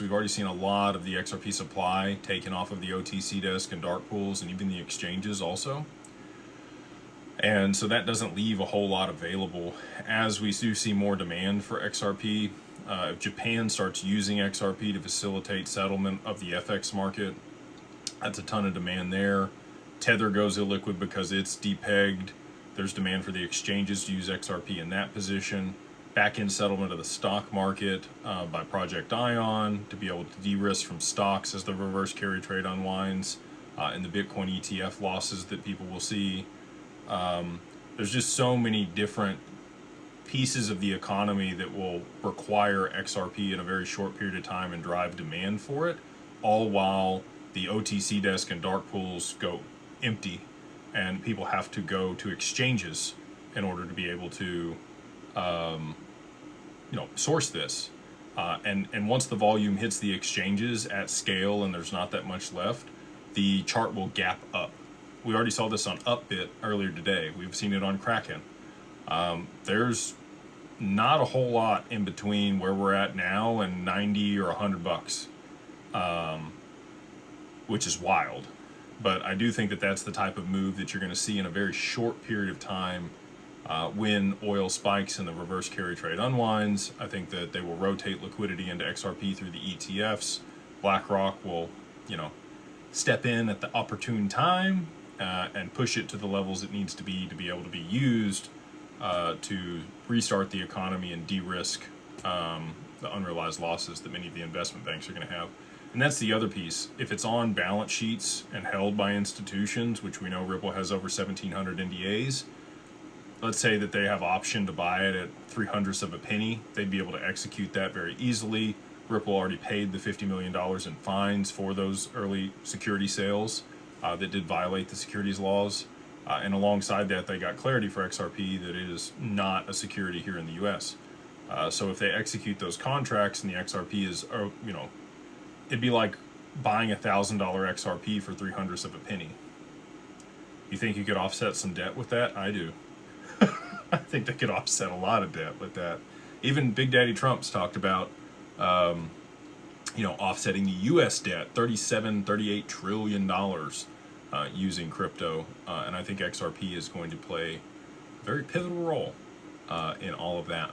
We've already seen a lot of the XRP supply taken off of the OTC desk and dark pools and even the exchanges also. And so that doesn't leave a whole lot available. As we do see more demand for XRP, if Japan starts using XRP to facilitate settlement of the FX market, that's a ton of demand there. Tether goes illiquid because it's depegged. There's demand for the exchanges to use XRP in that position. Back-end settlement of the stock market by Project Ion to be able to de-risk from stocks as the reverse carry trade unwinds, and the Bitcoin ETF losses that people will see. There's just so many different pieces of the economy that will require XRP in a very short period of time and drive demand for it, all while the OTC desk and dark pools go empty and people have to go to exchanges in order to be able to source this. And once the volume hits the exchanges at scale and there's not that much left, the chart will gap up. We already saw this on Upbit earlier today. We've seen it on Kraken. There's not a whole lot in between where we're at now and 90 or 100 bucks, which is wild. But I do think that that's the type of move that you're going to see in a very short period of time when oil spikes and the reverse carry trade unwinds. I think that they will rotate liquidity into XRP through the ETFs. BlackRock will, step in at the opportune time and push it to the levels it needs to be able to be used to restart the economy and de-risk the unrealized losses that many of the investment banks are going to have. And that's the other piece. If it's on balance sheets and held by institutions, which we know Ripple has over 1,700 NDAs, let's say that they have option to buy it at 0.03 of a penny, they'd be able to execute that very easily. Ripple already paid the $50 million in fines for those early security sales that did violate the securities laws. And alongside that, they got clarity for XRP that it is not a security here in the US. So if they execute those contracts and the XRP is, it'd be like buying $1,000 XRP for 0.03 of a penny. You think you could offset some debt with that? I do. I think they could offset a lot of debt with that. Even Big Daddy Trump's talked about, offsetting the U.S. debt, $38 trillion using crypto. And I think XRP is going to play a very pivotal role in all of that.